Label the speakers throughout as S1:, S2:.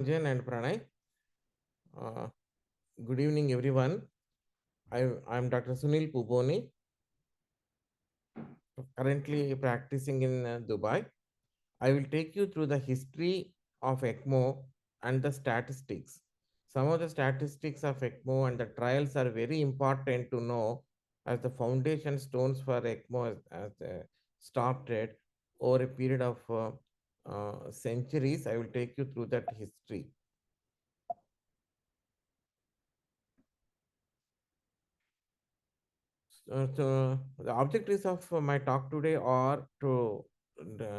S1: And Pranay. Uh, Good evening, everyone. I'm Dr. Suneel Pooboni, currently practicing in Dubai. I will take you through the history of ECMO and the statistics. Some of the statistics of ECMO and the trials are very important to know as the foundation stones for ECMO as started over a period of centuries. I will take you through that history. So the objectives of my talk today are to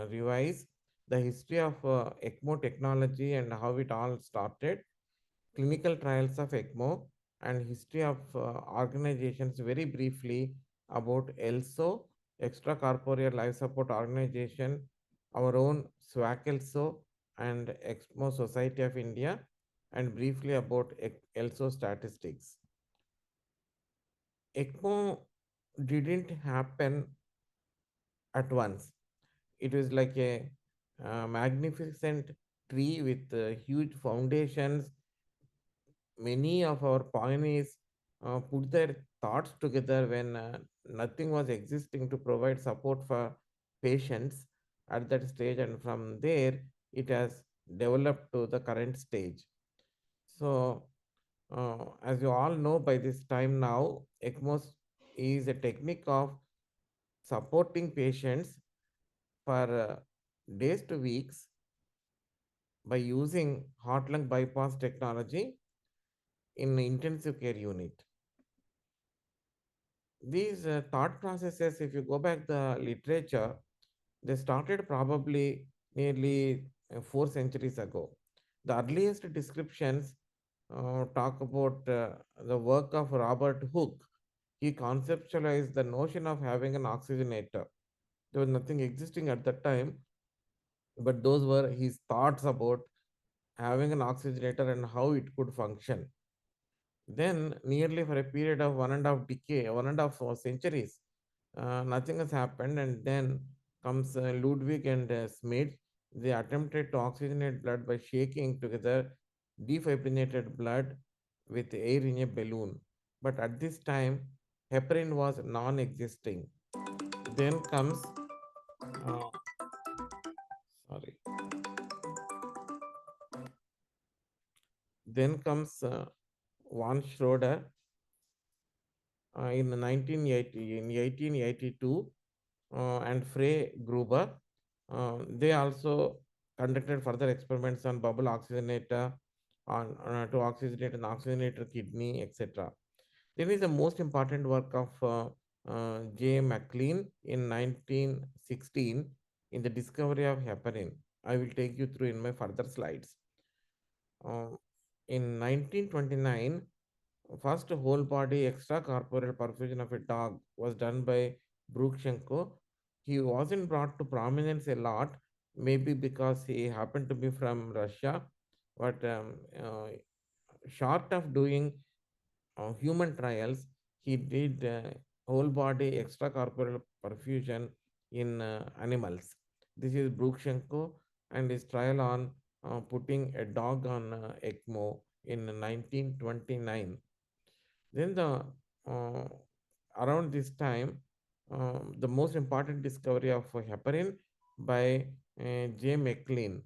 S1: revise the history of ECMO technology and how it all started, clinical trials of ECMO, and history of organizations very briefly about ELSO, Extracorporeal Life Support Organization, our own SWAC ELSO, and ECMO Society of India, and briefly about ELSO statistics. ECMO didn't happen at once. It was like a magnificent tree with huge foundations. Many of our pioneers put their thoughts together when nothing was existing to provide support for patients at that stage, and from there it has developed to the current stage. So, as you all know, by this time now, ECMOS is a technique of supporting patients for days to weeks by using heart lung bypass technology in intensive care unit. These thought processes, if you go back the literature, they started probably nearly 4 centuries ago. The earliest descriptions talk about the work of Robert Hooke. He conceptualized the notion of having an oxygenator. There was nothing existing at that time, but those were his thoughts about having an oxygenator and how it could function. Then, nearly for a period of 1.5 centuries, nothing has happened. And then comes Ludwig and Smith. They attempted to oxygenate blood by shaking together defibrinated blood with air in a balloon. But at this time, heparin was non existing. Then comes, uh, sorry, then comes Von Schroeder in 1980, in 1882, and Frey Gruber. They also conducted further experiments on bubble oxygenator, on to oxygenate an oxygenator kidney, etc. Then is the most important work of J. McLean in 1916 in the discovery of heparin. I will take you through in my further slides. Uh, in 1929, first whole body extracorporeal perfusion of a dog was done by Brukshenko. He wasn't brought to prominence a lot, maybe because he happened to be from Russia, but short of doing human trials, he did whole body extracorporeal perfusion in animals. This is Brukshenko and his trial on putting a dog on ECMO in 1929. Then uh, around this time, the most important discovery of heparin by J. McLean.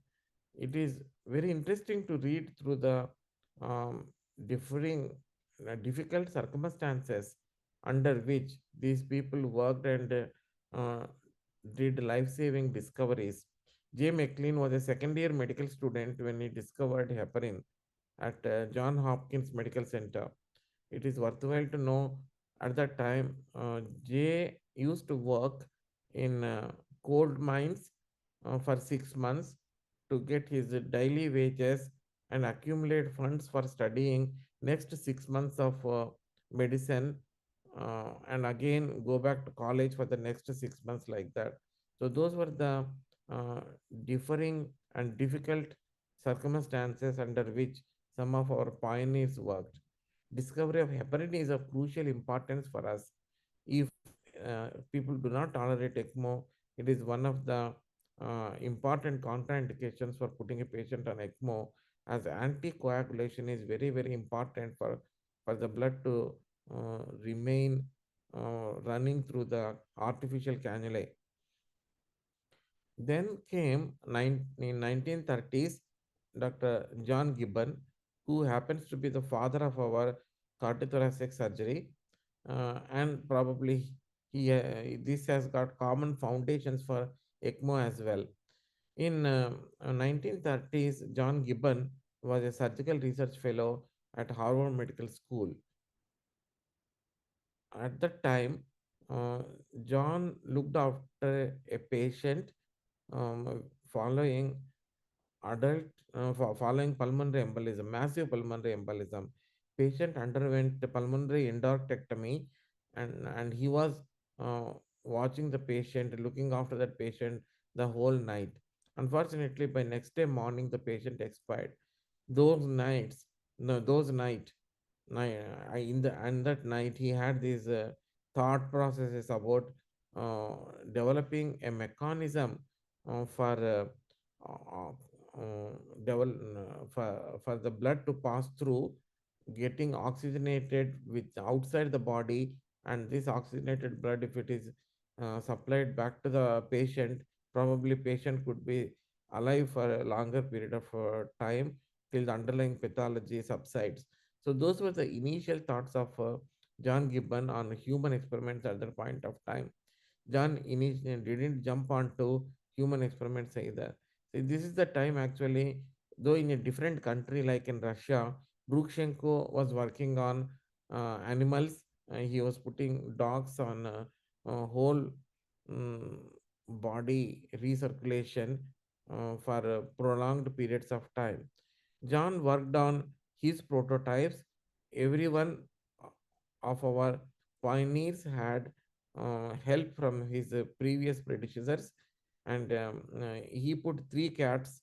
S1: It is very interesting to read through the um, differing, difficult circumstances under which these people worked and did life-saving discoveries. J. McLean was a second-year medical student when he discovered heparin at John Hopkins Medical Center. It is worthwhile to know at that time, Jay used to work in coal mines for 6 months to get his daily wages and accumulate funds for studying next 6 months of medicine, and again go back to college for the next 6 months like that. So those were the uh, differing and difficult circumstances under which some of our pioneers worked. Discovery of heparin is of crucial importance for us. If people do not tolerate ECMO, it is one of the important contraindications for putting a patient on ECMO. as anticoagulation is very, very important for the blood to remain running through the artificial cannulae. Then came in 1930s Dr. John Gibbon, who happens to be the father of our cardiothoracic surgery, and probably this has got common foundations for ECMO as well. In 1930s, John Gibbon was a surgical research fellow at Harvard Medical School. At that time, uh, John looked after a patient following adult following pulmonary embolism, massive pulmonary embolism. Patient underwent pulmonary endarterectomy, and he was uh, watching the patient, looking after that patient the whole night. Unfortunately, by next day morning, the patient expired. Those nights, no, those night night in the and that night he had these thought processes about uh, developing a mechanism for uh, for the blood to pass through, getting oxygenated with outside the body, and this oxygenated blood, if it is supplied back to the patient, probably patient could be alive for a longer period of time till the underlying pathology subsides. So those were the initial thoughts of John Gibbon on human experiments at that point of time. John initially didn't jump onto human experiments either. See, this is the time actually, though in a different country like in Russia, Brukshenko was working on animals. He was putting dogs on whole um, body recirculation for prolonged periods of time. John worked on his prototypes. Everyone of our pioneers had help from his previous predecessors, and he put three cats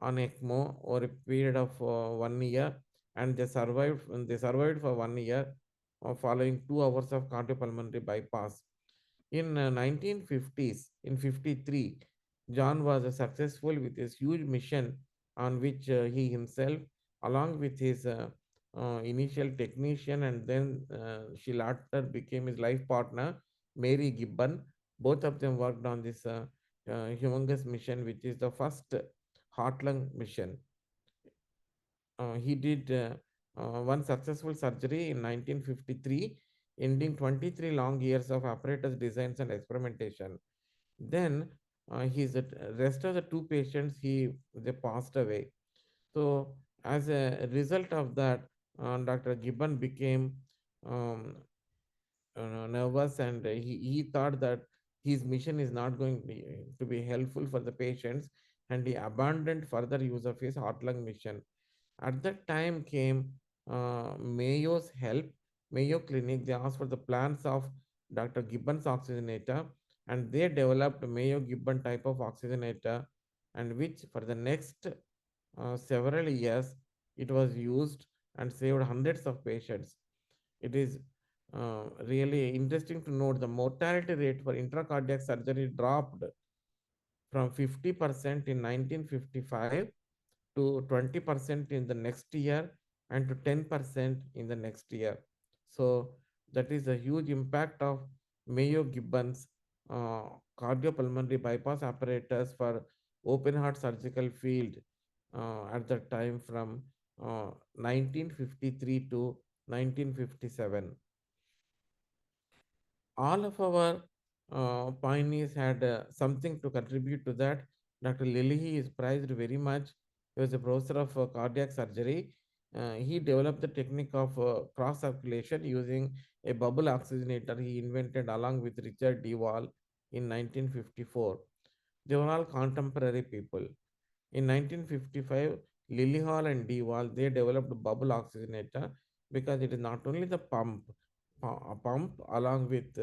S1: on ECMO over a period of 1 year, and they survived for 1 year, following 2 hours of cardiopulmonary bypass. In 1950s, in 53, John was successful with his huge mission on which he himself, along with his initial technician, and then she later became his life partner, Mary Gibbon. Both of them worked on this humongous mission, which is the first heart lung mission. He did one successful surgery in 1953, ending 23 long years of apparatus designs and experimentation. Then his rest of the two patients they passed away. So as a result of that, Dr. Gibbon became um, nervous, and he thought that his mission is not going to be helpful for the patients, and he abandoned further use of his heart lung mission. At that time came Mayo's help, Mayo Clinic. They asked for the plans of Dr. Gibbon's oxygenator, and they developed Mayo Gibbon type of oxygenator, and which for the next several years it was used and saved hundreds of patients. It is really interesting to note the mortality rate for intracardiac surgery dropped from 50% in 1955 to 20% in the next year, and to 10% in the next year. So that is a huge impact of Mayo Gibbons uh, cardiopulmonary bypass apparatus for open heart surgical field at that time from 1953 to 1957. All of our pioneers had something to contribute to that. Dr. Lilly is prized very much. He was a professor of cardiac surgery. He developed the technique of cross circulation using a bubble oxygenator he invented along with Richard Dewall in 1954. They were all contemporary people. In 1955, Lillyhall and Dewall they developed bubble oxygenator because it is not only the pump along with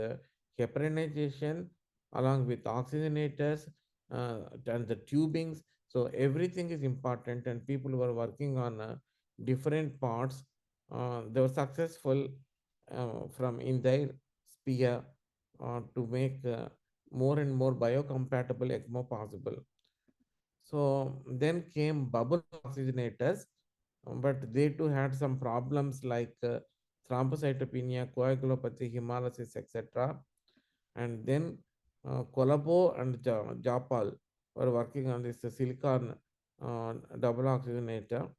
S1: heparinization, along with oxygenators and the tubings. So everything is important, and people were working on different parts. They were successful from in their sphere to make more and more biocompatible ECMO possible. So then came bubble oxygenators. but they too had some problems like thrombocytopenia, coagulopathy, hemolysis, etc. And then Colombo and Japal were working on this silicon double oxygenator.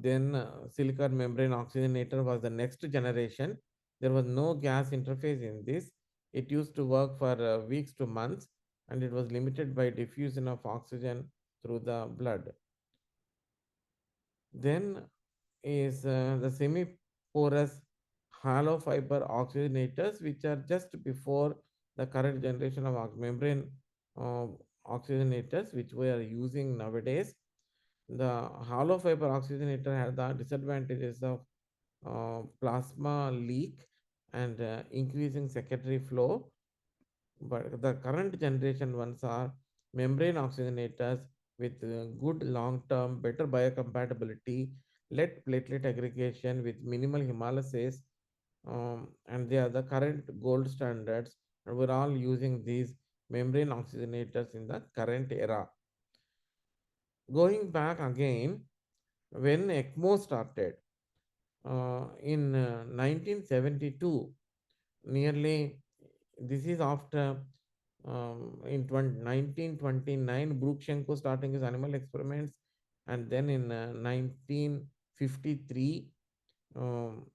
S1: Then silicon membrane oxygenator was the next generation. There was no gas interface in this. It used to work for weeks to months, and it was limited by diffusion of oxygen through the blood. Then is the semi-porous hollow fiber oxygenators, which are just before the current generation of membrane uh, oxygenators, which we are using nowadays. The hollow fiber oxygenator had the disadvantages of plasma leak and increasing secondary flow, but the current generation ones are membrane oxygenators with good long-term, better biocompatibility, lead platelet aggregation with minimal hemolysis, and they are the current gold standards. And we're all using these membrane oxygenators in the current era. Going back again, when ECMO started in 1972, nearly this is after in 1929 Brookshenko starting his animal experiments, and then in 1953 um,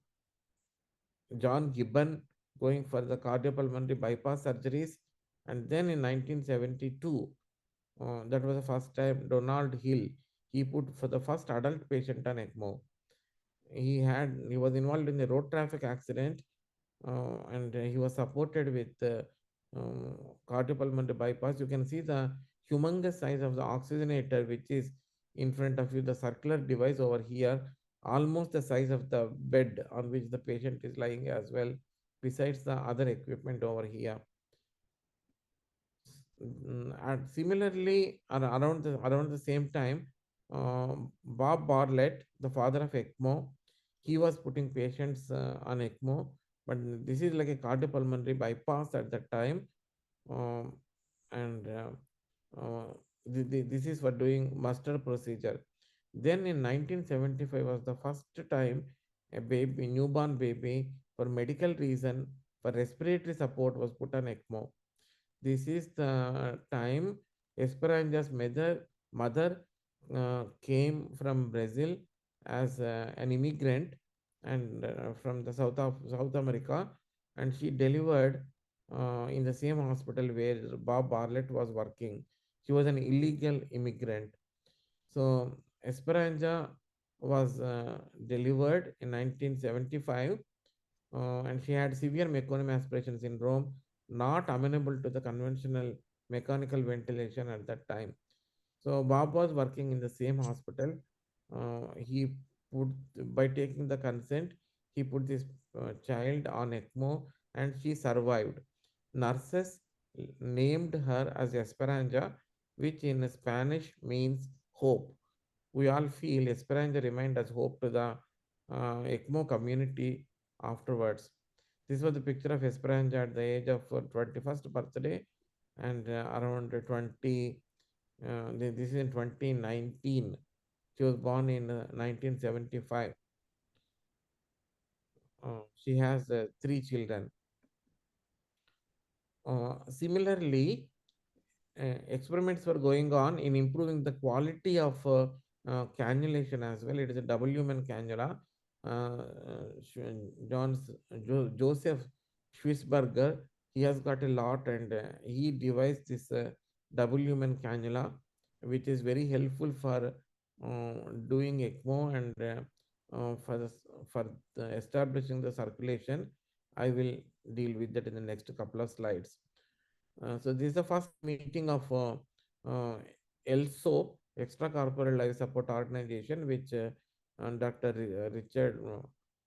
S1: John Gibbon going for the cardiopulmonary bypass surgeries, and then in 1972 that was the first time Donald Hill he put for the first adult patient on ECMO. He was involved in a road traffic accident, and he was supported with cardiopulmonary bypass. You can see the humongous size of the oxygenator, which is in front of you, the circular device over here, almost the size of the bed on which the patient is lying as well, besides the other equipment over here. And similarly, around the same time, Bob Bartlett, the father of ECMO, he was putting patients on ECMO, but this is like a cardiopulmonary bypass at that time, um, and this is for doing muster procedure. Then in 1975 was the first time a baby, newborn baby, for medical reason, for respiratory support was put on ECMO. This is the time Esperanza's mother came from Brazil as an immigrant and from the South America, and she delivered in the same hospital where Bob Bartlett was working. She was an illegal immigrant. So Esperanza was delivered in 1975, and she had severe meconium aspiration syndrome, not amenable to the conventional mechanical ventilation at that time. So Bob was working in the same hospital. He put by taking the consent, he put this child on ECMO, and she survived. Nurses named her as Esperanza, which in Spanish means hope. We all feel Esperanza remained as hope to the ECMO community afterwards. This was the picture of Esperanza at the age of 21st birthday, and around 20, this is in 2019. She was born in 1975. She has three children. Similarly, experiments were going on in improving the quality of cannulation as well. It is a W-man cannula. Joseph Schwitzberger, he has got a lot, and he devised this W-man cannula, which is very helpful for doing ECMO and for establishing the circulation. I will deal with that in the next couple of slides. So this is the first meeting of uh, ELSO, Extracorporeal Life Support Organization, which Dr. Richard,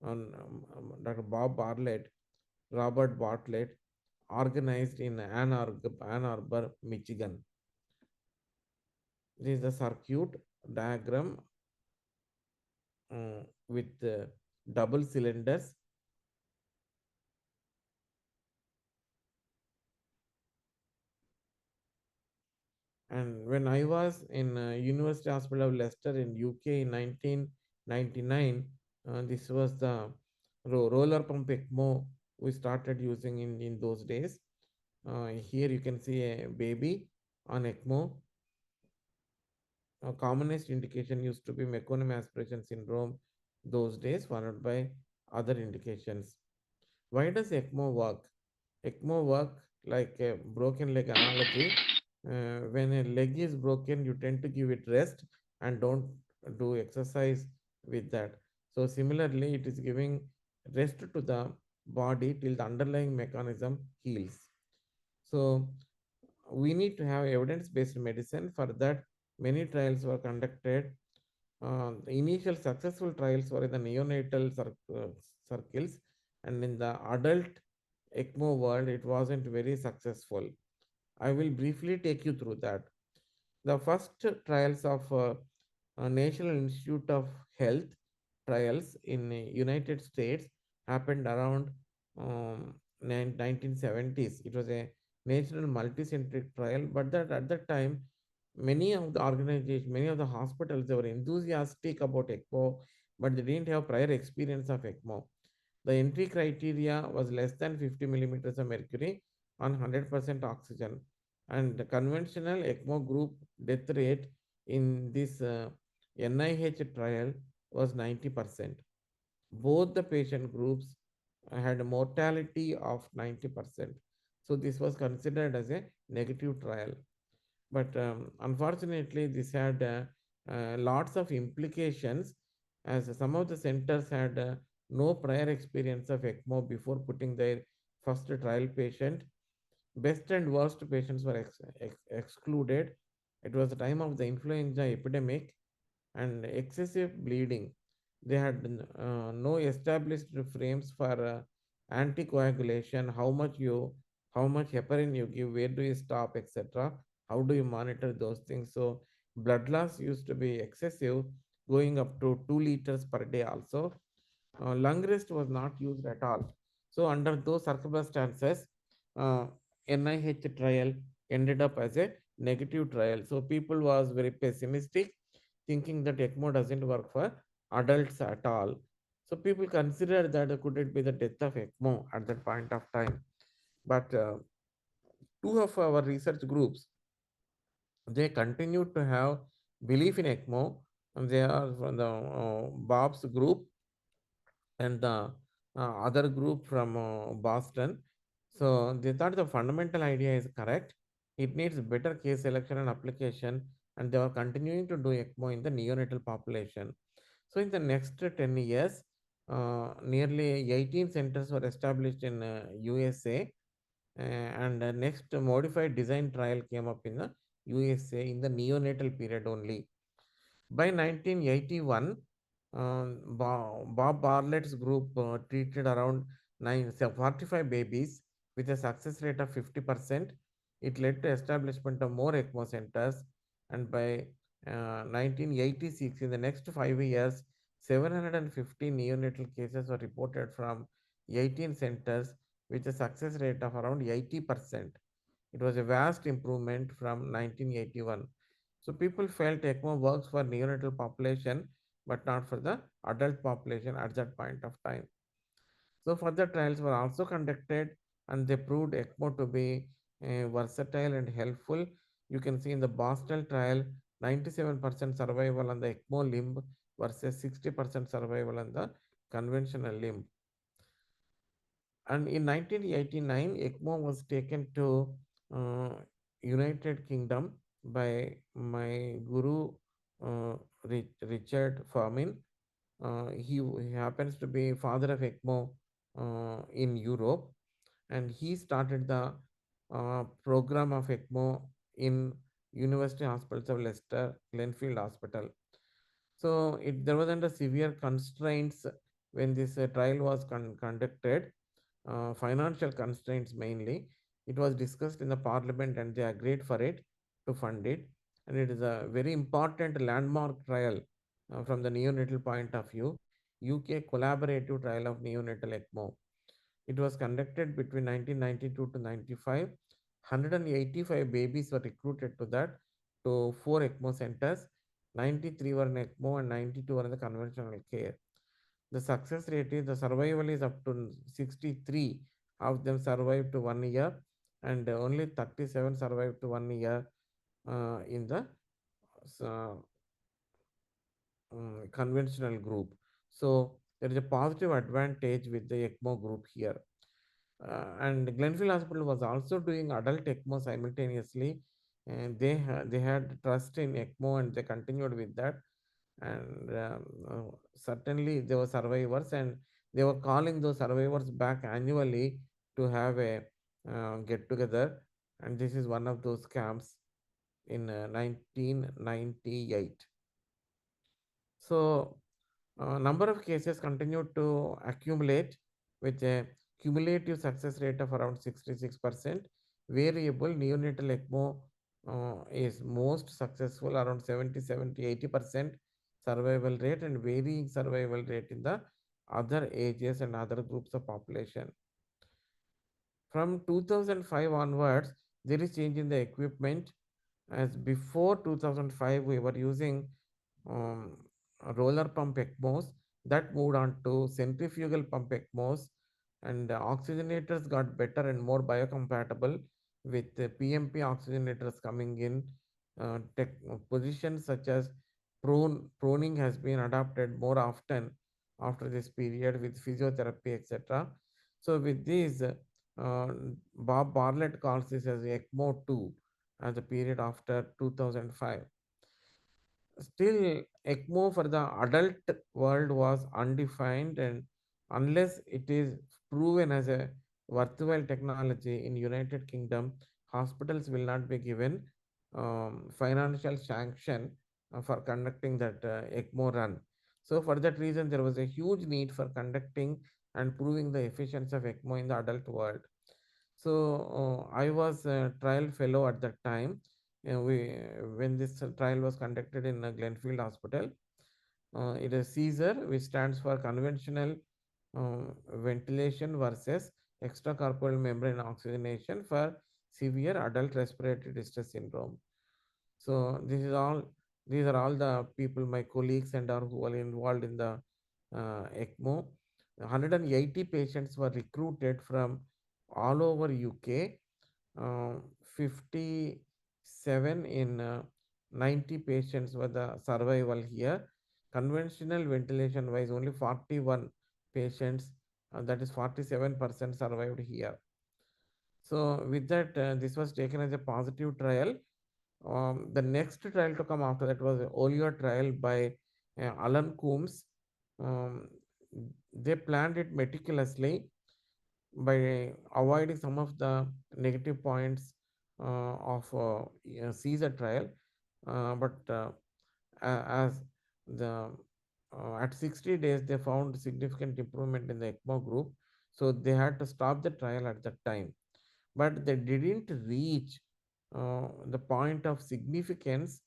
S1: Dr. Bob Bartlett, Robert Bartlett organized in Ann Arbor, Michigan. This is the circuit diagram with double cylinders. And when I was in University Hospital of Leicester in UK in 1999, this was the roller pump ECMO we started using in those days. Here you can see a baby on ECMO. A commonest indication used to be meconium aspiration syndrome those days, followed by other indications. Why does ECMO work? ECMO work like a broken leg analogy. When a leg is broken, you tend to give it rest and don't do exercise with that. So similarly, it is giving rest to the body till the underlying mechanism heals. So we need to have evidence-based medicine. For that, many trials were conducted. The initial successful trials were in the neonatal circles, and in the adult ECMO world, it wasn't very successful. I will briefly take you through that. The first trials of National Institute of Health trials in United States happened around 1970s. It was a national multicentric trial, but that at that time, many of the organizations, many of the hospitals, they were enthusiastic about ECMO, but they didn't have prior experience of ECMO. The entry criteria was less than 50 millimeters of mercury on 100% oxygen, and the conventional ECMO group death rate in this NIH trial was 90%. Both the patient groups had a mortality of 90%. So this was considered as a negative trial. But unfortunately, this had lots of implications, as some of the centers had no prior experience of ECMO before putting their first trial patient. Best and worst patients were excluded. It was the time of the influenza epidemic and excessive bleeding. They had no established frames for anticoagulation, how much heparin you give, where do you stop, etc. How do you monitor those things? So blood loss used to be excessive, going up to 2 liters per day also. Lung rest was not used at all. So under those circumstances, uh, NIH trial ended up as a negative trial. So people was very pessimistic, thinking that ECMO doesn't work for adults at all. So people consider that could it be the death of ECMO at that point of time. But two of our research groups, they continue to have belief in ECMO, and they are from the Bob's group and the other group from Boston. So they thought the fundamental idea is correct. It needs better case selection and application, and they are continuing to do ECMO in the neonatal population. So in the next 10 years, nearly 18 centers were established in USA, and the next modified design trial came up in the USA in the neonatal period only. By 1981, Bob Bartlett's group treated around 45 babies with a success rate of 50%. It led to establishment of more ECMO centers, and by 1986, in the next 5 years, 750 neonatal cases were reported from 18 centers with a success rate of around 80%. It was a vast improvement from 1981. So people felt ECMO works for neonatal population, but not for the adult population at that point of time. So further trials were also conducted, and they proved ECMO to be versatile and helpful. You can see in the Boston trial, 97% survival on the ECMO limb versus 60% survival on the conventional limb. And in 1989, ECMO was taken to uh, United Kingdom by my guru, Richard Farmin. He happens to be father of ECMO in Europe, and he started the program of ECMO in University Hospitals of Leicester, Glenfield Hospital. So there was under severe constraints when this trial was conducted, financial constraints mainly. It was discussed in the parliament and they agreed for it to fund it. And it is a very important landmark trial from the neonatal point of view, UK collaborative trial of neonatal ECMO. It was conducted between 1992 to 95. 185 babies were recruited to that, to 4 ECMO centers. 93 were in ECMO and 92 were in the conventional care. The success rate is the survival is up to 63 of them survived to 1 year, and only 37 survived to 1 year in the uh, conventional group. So there is a positive advantage with the ECMO group here. And Glenfield Hospital was also doing adult ECMO simultaneously, and they had trust in ECMO and they continued with that. And certainly they were survivors, and they were calling those survivors back annually to have a get together. And this is one of those camps in 1998. So number of cases continued to accumulate with a cumulative success rate of around 66%. Variable neonatal ECMO is most successful, around 70-80% survival rate, and varying survival rate in the other ages and other groups of population. From 2005 onwards, there is change in the equipment. As before 2005, we were using um, roller pump ECMOs, that moved on to centrifugal pump ECMOs, and oxygenators got better and more biocompatible with the PMP oxygenators coming in. Tech, positions such as proning has been adopted more often after this period with physiotherapy, etc. So with these, Bob Bartlett calls this as ECMO 2 as the period after 2005. Still, ECMO for the adult world was undefined, and unless it is proven as a worthwhile technology in United Kingdom, hospitals will not be given financial sanction for conducting that ECMO run. So, for that reason, there was a huge need for conducting and proving the efficiency of ECMO in the adult world. So I was a trial fellow at that time. When this trial was conducted in Glenfield Hospital, it is Caesar, which stands for conventional ventilation versus extracorporeal membrane oxygenation for severe adult respiratory distress syndrome. So this is all. These are all the people, my colleagues, and are who are involved in the ECMO. 180 patients were recruited from all over UK. 57 in 90 patients were the survival here. Conventional ventilation wise, only 41 patients, that is 47% survived here. So with that, this was taken as a positive trial. The next trial to come after that was Olio trial by Alan Coombs. Um, they planned it meticulously by avoiding some of the negative points of Caesar trial. But as the at 60 days they found significant improvement in the ECMO group, so they had to stop the trial at that time. But they didn't reach the point of significance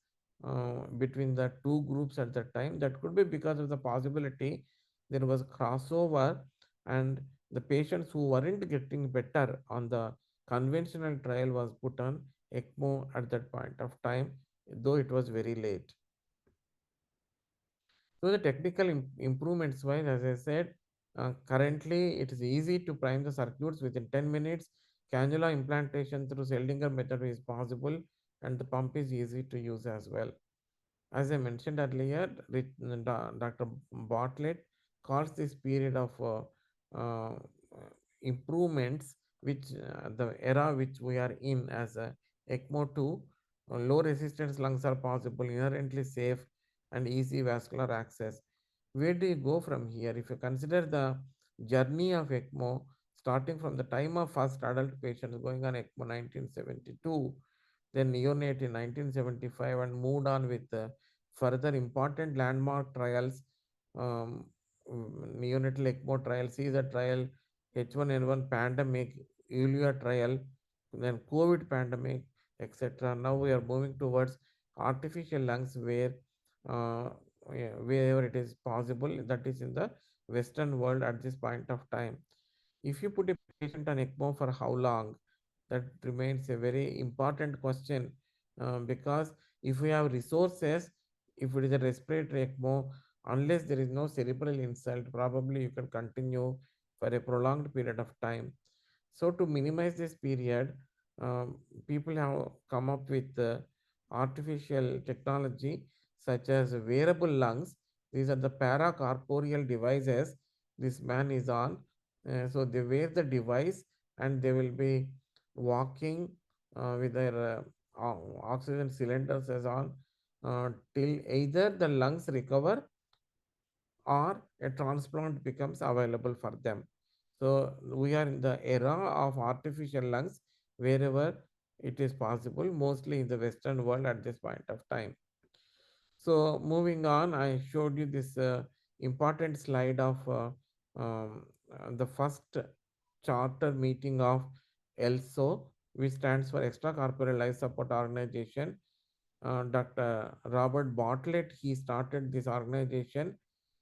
S1: between the two groups at that time. That could be because of the possibility there was crossover, and the patients who weren't getting better on the conventional trial was put on ECMO at that point of time, though it was very late. So the technical improvements wise, as I said, currently it is easy to prime the circuits within 10 minutes. Cannula implantation through Seldinger method is possible, and the pump is easy to use as well. As I mentioned earlier, Dr. Bartlett calls this period of uh, improvements, which the era which we are in as a ECMO 2, low resistance lungs are possible, inherently safe, and easy vascular access. Where do you go from here? If you consider the journey of ECMO, starting from the time of first adult patients going on ECMO 1972, then neonate in 1975, and moved on with further important landmark trials, um, neonatal ECMO trial, Caesar trial, H1N1 pandemic, Eulia trial, then COVID pandemic, etc. Now we are moving towards artificial lungs uh, wherever it is possible, that is in the Western world at this point of time. If you put a patient on ECMO for how long, that remains a very important question, because If we have resources, if it is a respiratory ECMO, unless there is no cerebral insult, probably you can continue for a prolonged period of time. So, to minimize this period, people have come up with artificial technology such as wearable lungs. These are the paracorporeal devices this man is on. So, they wear the device and they will be walking with their oxygen cylinders as on till either the lungs recover or a transplant becomes available for them. So we are in the era of artificial lungs wherever it is possible, mostly in the Western world at this point of time. So moving on, I showed you this important slide of the first charter meeting of ELSO, which stands for Extracorporeal Life Support Organization. Dr. Robert Bartlett, he started this organization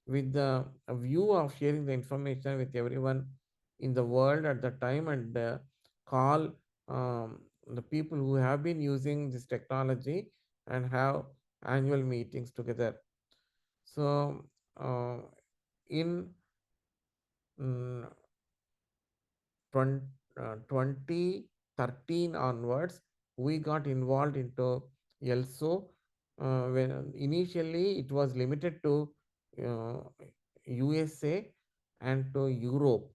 S1: with the a view of sharing the information with everyone in the world at the time and call the people who have been using this technology and have annual meetings together. So, in mm, 20, 2013 onwards, we got involved into ELSO. When initially it was limited to uh, USA and to Europe.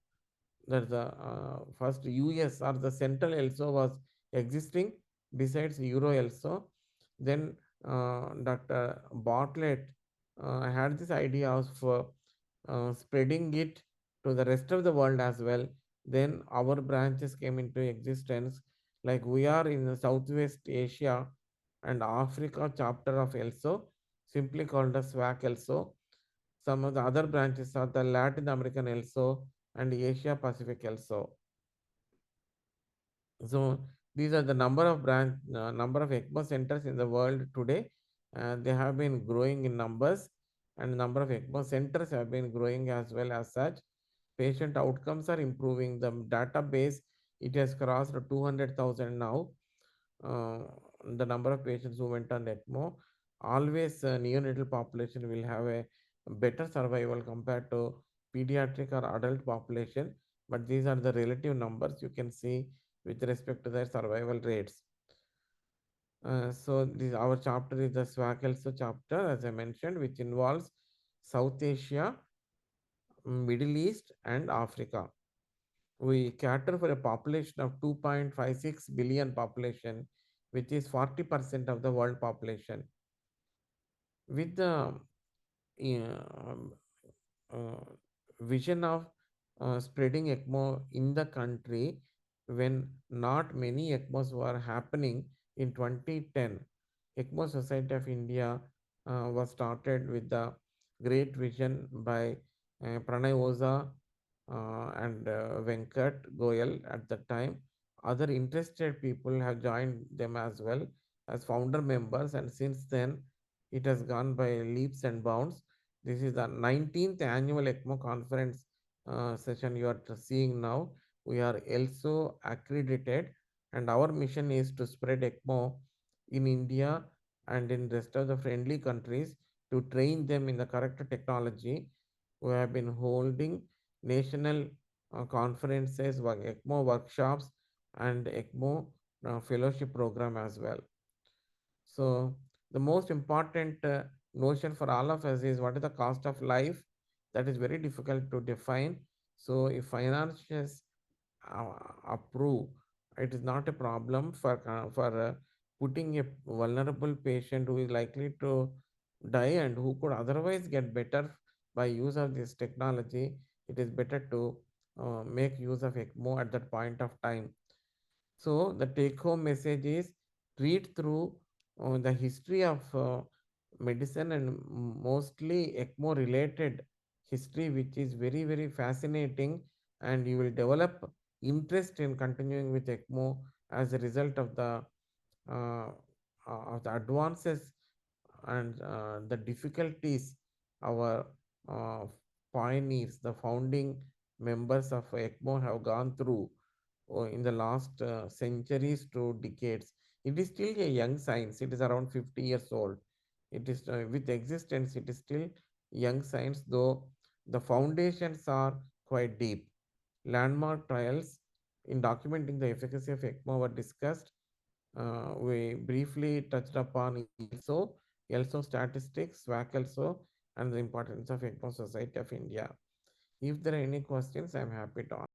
S1: That the first US or the Central ELSO was existing besides Euro ELSO. Then Dr. Bartlett had this idea of spreading it to the rest of the world as well. Then our branches came into existence. Like we are in the Southwest Asia and Africa chapter of ELSO, simply called as SWAC ELSO. Some of the other branches are the Latin American ELSO and Asia Pacific ELSO. So these are the number of ECMO centers in the world today. They have been growing in numbers, and number of ECMO centers have been growing as well as such. Patient outcomes are improving. The database, it has crossed 200,000 now. uh, the number of patients who went on ECMO. Always neonatal population will have a better survival compared to pediatric or adult population, but these are the relative numbers you can see with respect to their survival rates. So this our chapter is the SWAC chapter, as I mentioned, which involves South Asia, Middle East, and Africa. We cater for a population of 2.56 billion population, which is 40% of the world population. With the um, uh, vision of spreading ECMO in the country, when not many ECMOs were happening in 2010, ECMO Society of India was started with the great vision by Pranay Oza and Venkat Goyal at the time. Other interested people have joined them as well as founder members, and since then it has gone by leaps and bounds. This is the 19th annual ECMO conference session you are seeing now. We are also accredited, and our mission is to spread ECMO in India and in rest of the friendly countries to train them in the correct technology. We have been holding national conferences, ECMO workshops, and ECMO fellowship program as well. So, the most important notion for all of us is what is the cost of life? That is very difficult to define. So, if finances approve, it is not a problem for putting a vulnerable patient who is likely to die and who could otherwise get better by use of this technology. It is better to make use of ECMO at that point of time. So the take home message is read through the history of medicine and mostly ECMO related history, which is very, very fascinating, and you will develop interest in continuing with ECMO as a result uh, of the advances and the difficulties our uh, pioneers, the founding members of ECMO have gone through in the last centuries to decades. It is still a young science. It is around 50 years old. It is with existence. It is still young science, though the foundations are quite deep. Landmark trials in documenting the efficacy of ECMO were discussed. We briefly touched upon ELSO, ELSO statistics, SWAC ELSO, and the importance of ECMO Society of India. If there are any questions, I am happy to